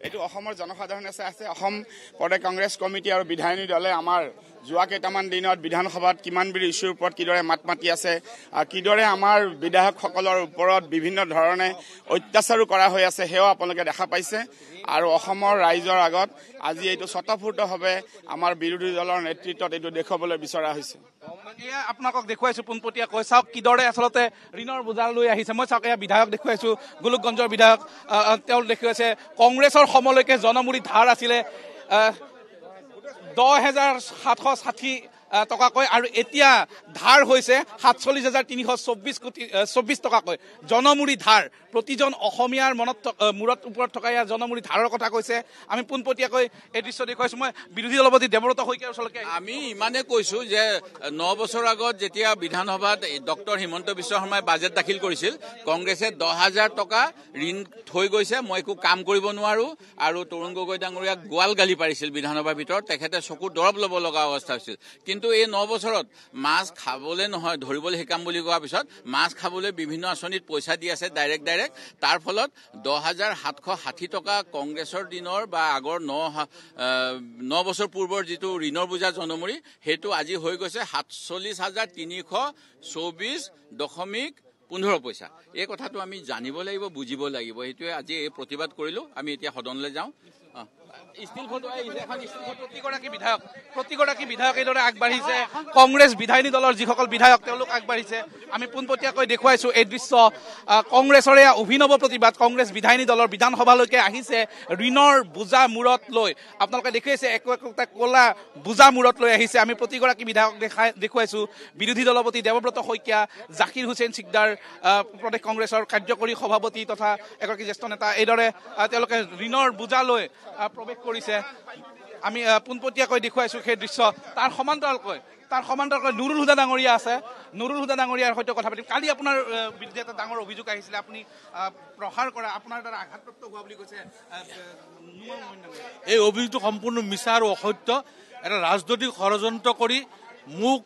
এইটো অসমৰ জনসাধাৰণে আছে অসম প্ৰদেশ কংগ্ৰেছ কমিটি আৰু বিধায়িনী দলে আমাৰ যোৱা কেইটামান দিনত বিধানসভাত কিমানবিধ ইছ্যুৰ ওপৰত কিদৰে মাত মাতি আছে কিদৰে আমাৰ বিধায়কসকলৰ ওপৰত বিভিন্ন ধৰণে অত্যাচাৰো কৰা হৈ আছে সেয়াও আপোনালোকে দেখা পাইছে আৰু অসমৰ ৰাইজৰ আগত আজি এইটো স্বতঃস্ফূৰ্তভাৱে আমাৰ বিৰোধী দলৰ নেতৃত্বত এইটো দেখুৱাবলৈ বিচৰা হৈছে। এয়া আপোনালোকক দেখুৱাইছো পোনপটীয়াকৈ চাওক কিদৰে আচলতে ঋণৰ বোজা লৈ আহিছে। মই চাওক এয়া বিধায়ক দেখুৱাইছো গোলোকগঞ্জৰ বিধায়ক তেওঁ দেখুৱাইছে কংগ্ৰেছৰ সময়লৈকে জনমূৰি ধাৰ আছিলে 10,760 টকাকৈ আৰু এতিয়া ধাৰ হৈছে 47,324 টকাকৈ জনমূৰি ধাৰ। প্ৰতিজন অসমীয়াৰ মূৰত ওপৰত থকা ইয়াৰ জনমূৰি ধাৰৰ কথা কৈছে। আমি পোনপটীয়াকৈ এই দৃশ্য দেখুৱাইছো। মই বিৰোধী দলপতি দেৱব্ৰত শইকীয়াৰ ওচৰলৈকে আমি ইমানে কৈছো যে 9 বছৰ আগত যেতিয়া বিধানসভাত ডক্টৰ হিমন্ত বিশ্ব শৰ্মাই বাজেট দাখিল কৰিছিল কংগ্ৰেছে 10,000 টকা ঋণ থৈ গৈছে, মই একো কাম কৰিব নোৱাৰো আৰু তৰুণ গগৈ ডাঙৰীয়াক গোৱাল গালি পাৰিছিল বিধানসভাৰ ভিতৰত, তেখেতে চকু দৰব ল'ব লগা অৱস্থা হৈছিল। কিন্তু এই 9 বছৰত মাছ খাবলৈ নহয় ধৰিবলৈ শিকাম বুলি কোৱাৰ পিছত মাছ খাবলৈ বিভিন্ন আঁচনিত পইচা দি আছে ডাইৰেক্ট। তাৰ ফলত 10,760 টকা কংগ্ৰেছৰ দিনৰ বা আগৰ 9 বছৰ পূৰ্বৰ যিটো ঋণৰ বোজা জনমূৰি সেইটো আজি হৈ গৈছে 47,324.15 পইচা। এই কথাটো আমি জানিব লাগিব, বুজিব লাগিব। সেইটোৱে আজি এই প্ৰতিবাদ কৰিলো। আমি এতিয়া সদনলৈ যাওঁ। প্ৰতিগৰাকী বিধায়ক এইদৰে আগবাঢ়িছে। কংগ্ৰেছ বিধায়িনী দলৰ যিসকল বিধায়ক তেওঁলোক আগবাঢ়িছে। আমি পোনপটীয়াকৈ দেখুৱাইছো এই দৃশ্য। কংগ্ৰেছৰে অভিনৱ প্ৰতিবাদ। কংগ্ৰেছ বিধায়িনী দলৰ বিধানসভালৈকে আহিছে ঋণৰ বোজা মূৰত লৈ। আপোনালোকে দেখিছে একোটা কলা বোজা মূৰত লৈ আহিছে। আমি প্ৰতিগৰাকী বিধায়ক দেখুৱাইছো। বিৰোধী দলপতি দেৱব্ৰত শইকীয়া, জাকিৰ হুছেইন চিকদাৰ প্ৰদেশ কংগ্ৰেছৰ কাৰ্যকৰী সভাপতি তথা এগৰাকী জ্যেষ্ঠ নেতা এইদৰে তেওঁলোকে ঋণৰ বোজা লৈ প্ৰৱেশ কৰিছে। আমি পোনপটীয়াকৈ দেখুৱাইছো সেই দৃশ্য। তাৰ সমান্তৰালকৈ নুৰুল হুদা ডাঙৰীয়া আছে। নুৰুল হুদা ডাঙৰীয়াৰ সৈতে কথা পাতিম। কালি আপোনাৰ বিৰুদ্ধে এটা ডাঙৰ অভিযোগ আহিছিলে, আপুনি প্ৰহাৰ কৰা আপোনাৰ দ্বাৰা আঘাতপ্ৰাপ্ত হোৱা বুলি কৈছে। এই অভিযোগটো সম্পূৰ্ণ মিছা আৰু অসত্য। এটা ৰাজনৈতিক ষড়যন্ত্ৰ কৰি মোক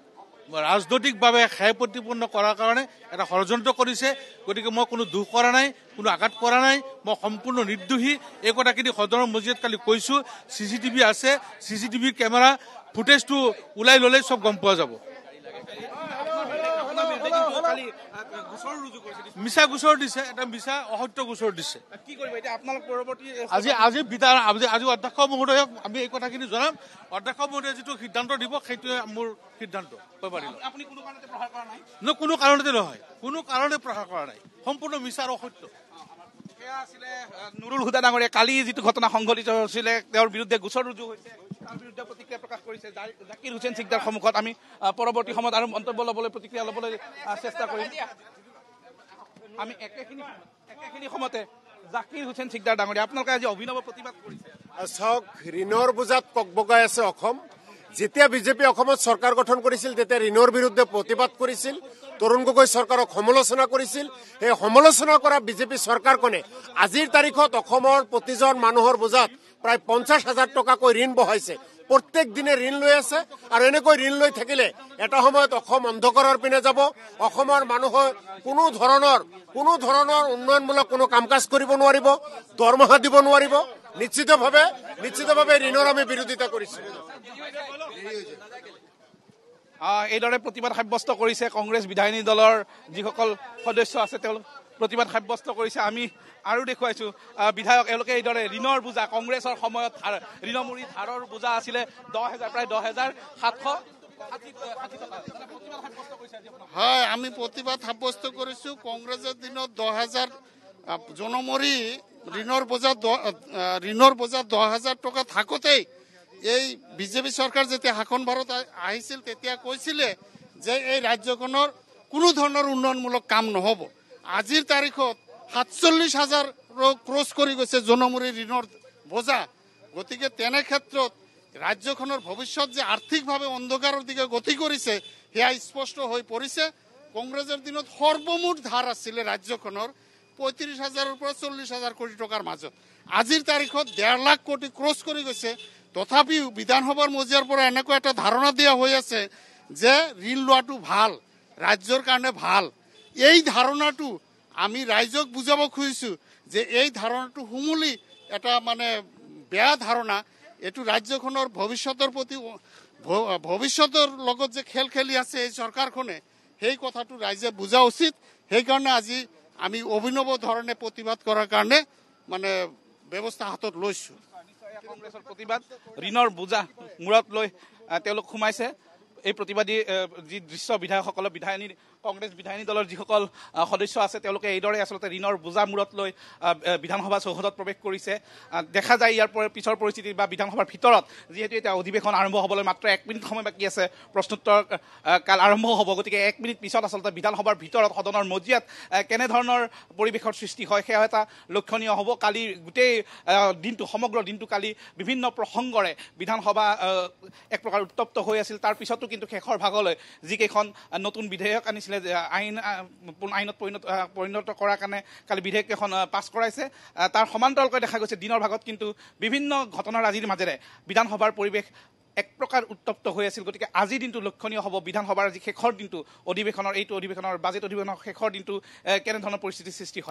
ৰাজনৈতিকভাৱে ক্ষয় প্ৰতিপন্ন কৰাৰ কাৰণে এটা ষড়যন্ত্ৰ কৰিছে। গতিকে মই কোনো দুখ কৰা নাই, কোনো আঘাত কৰা নাই, মই সম্পূৰ্ণ নিৰ্দোষী। এই কথাখিনি সদনৰ মজিয়াত কালি কৈছো। CCTV আছে, CCTVৰ কেমেৰা ফুটেজটো ওলাই ল'লে চব গম পোৱা যাব। মিছা গোচৰ দিছে, এটা মিছা অসত্য গোচৰ দিছে। আজি অধ্যক্ষ মহোদয়ক আমি এই কথাখিনি জনাম। অধ্যক্ষ মহোদয়ে যিটো সিদ্ধান্ত দিব সেইটোৱে মোৰ সিদ্ধান্ত। কোনো কাৰণতে নহয়, কোনো কাৰণে প্ৰহাৰ কৰা নাই, সম্পূৰ্ণ মিছা আৰু অসত্য। নুৰুল হুদা ডাঙৰীয়া কালি যিটো ঘটনা সংঘটিত হৈছিলে তেওঁৰ বিৰুদ্ধে গোচৰ ৰুজু হৈছে, তাৰ বিৰুদ্ধে প্ৰতিক্ৰিয়া প্ৰকাশ কৰিছে জাকিৰ হুছেইন চিকদাৰ সন্মুখত। আমি পৰৱৰ্তী সময়ত আৰু মন্তব্য ল'বলৈ প্ৰতিক্ৰিয়া ল'বলৈ চেষ্টা কৰিম। আমি একেখিনি সময়তে জাকিৰ হুছেইন চিকদাৰ ডাঙৰীয়া আপোনালোকে আজি অভিনৱ প্ৰতিবাদ কৰিছে। চাওক, ঋণৰ বোজাত ককবকাই আছে অসম। যেতিয়া বিজেপি অসমত চৰকাৰ গঠন কৰিছিল তেতিয়া ঋণৰ বিৰুদ্ধে প্ৰতিবাদ কৰিছিল, তৰুণ গগৈ চৰকাৰক সমালোচনা কৰিছিল। সেই সমালোচনা কৰা বিজেপি চৰকাৰখনে আজিৰ তাৰিখত অসমৰ প্ৰতিজন মানুহৰ বোজাত প্ৰায় 50,000 টকাকৈ ঋণ বহাইছে। প্ৰত্যেক দিনে ঋণ লৈ আছে আৰু এনেকৈ ঋণ লৈ থাকিলে এটা সময়ত অসম অন্ধকাৰৰ পিনে যাব। অসমৰ মানুহে কোনো ধৰণৰ উন্নয়নমূলক কোনো কাম কাজ কৰিব নোৱাৰিব, দৰমহা দিব নোৱাৰিব। নিশ্চিতভাৱে ঋণৰ আমি বিৰোধিতা কৰিছো। এইদৰে প্ৰতিবাদ সাব্যস্ত কৰিছে কংগ্ৰেছ বিধায়িনী দলৰ যিসকল সদস্য আছে তেওঁলোক প্ৰতিবাদ সাব্যস্ত কৰিছে। আমি আৰু দেখুৱাইছো বিধায়ক এওঁলোকে এইদৰে ঋণৰ বোজা কংগ্ৰেছৰ সময়ত ঋণমূৰি ধাৰৰ বোজা আছিলে প্ৰায় 10,760 হয়, আমি প্ৰতিবাদ সাব্যস্ত কৰিছো। কংগ্ৰেছৰ দিনত 10,000 জনমূৰি ঋণৰ বোজা 10,000 টকা থাকোঁতেই এই বিজেপি চৰকাৰ যেতিয়া শাসনভাৰত আহিছিল তেতিয়া কৈছিলে যে এই ৰাজ্যখনৰ কোনো ধৰণৰ উন্নয়নমূলক কাম নহ'ব। আজিৰ তাৰিখত 47,000 ক্ৰছ কৰি গৈছে জনমূৰি ঋণৰ বোজা। গতিকে তেনে ক্ষেত্ৰত ৰাজ্যখনৰ ভৱিষ্যত যে আৰ্থিকভাৱে অন্ধকাৰৰ দিকে গতি কৰিছে সেয়া স্পষ্ট হৈ পৰিছে। কংগ্ৰেছৰ দিনত সৰ্বমুঠ ধাৰ আছিলে ৰাজ্যখনৰ 35,000-ৰ পৰা 40,000 কোটি টকাৰ মাজত। আজিৰ তাৰিখত 1.5 লাখ কোটি ক্ৰছ কৰি গৈছে। তথাপিও বিধানসভাৰ মজিয়াৰ পৰা এনেকুৱা এটা ধাৰণা দিয়া হৈ আছে যে ঋণ লোৱাটো ভাল, ৰাজ্যৰ কাৰণে ভাল। এই ধাৰণাটো আমি ৰাইজক বুজাব খুজিছো যে এই ধাৰণাটো সমূলি এটা মানে বেয়া ধাৰণা এইটো ৰাজ্যখনৰ ভৱিষ্যতৰ প্ৰতি ভৱিষ্যতৰ লগত যে খেল খেলি আছে এই চৰকাৰখনে সেই কথাটো ৰাইজে বুজা উচিত সেইকাৰণে আজি আমি অভিনৱ ধৰণে প্ৰতিবাদ কৰাৰ কাৰণে মানে ব্যৱস্থা হাতত লৈছোঁ কংগ্ৰেছৰ প্ৰতিবাদ ঋণৰ বোজা মূৰত লৈ তেওঁলোক সোমাইছে এই প্ৰতিবাদী যি দৃশ্য বিধায়কসকলৰ কংগ্ৰেছ বিধায়িনী দলৰ যিসকল সদস্য আছে তেওঁলোকে এইদৰে আচলতে ঋণৰ বোজা মূৰত লৈ বিধানসভা চৌহদত প্ৰৱেশ কৰিছে দেখা যায় ইয়াৰ পিছৰ পৰিস্থিতি বা বিধানসভাৰ ভিতৰত যিহেতু এতিয়া অধিৱেশন আৰম্ভ হ'বলৈ মাত্ৰ 1 মিনিট সময় বাকী আছে প্ৰশ্নোত্তৰ কাল আৰম্ভ হ'ব গতিকে 1 মিনিট পিছত আচলতে বিধানসভাৰ ভিতৰত সদনৰ মজিয়াত কেনেধৰণৰ পৰিৱেশৰ সৃষ্টি হয় সেয়া এটা লক্ষণীয় হ'ব কালি গোটেই দিনটো সমগ্ৰ দিনটো কালি বিভিন্ন প্ৰসংগৰে বিধানসভা এক প্ৰকাৰ উত্তপ্ত হৈ আছিল তাৰ পিছতো কিন্তু শেষৰ ভাগলৈ যিকেইখন নতুন বিধেয়ক আনিছিল আইনত পৰিণত কৰাৰ কাৰণে কালি বিধেয়ককেইখন পাছ কৰাইছে তাৰ সমান্তৰালকৈ দেখা গৈছে দিনৰ ভাগত কিন্তু বিভিন্ন ঘটনাৰাজিৰ মাজেৰে বিধানসভাৰ পৰিৱেশ এক প্ৰকাৰ উত্তপ্ত হৈ আছিল গতিকে আজিৰ দিনটো লক্ষণীয় হ'ব বিধানসভাৰ যি শেষৰ দিনটো অধিৱেশনৰ বাজেট অধিৱেশনৰ শেষৰ দিনটো কেনেধৰণৰ পৰিস্থিতিৰ সৃষ্টি হয়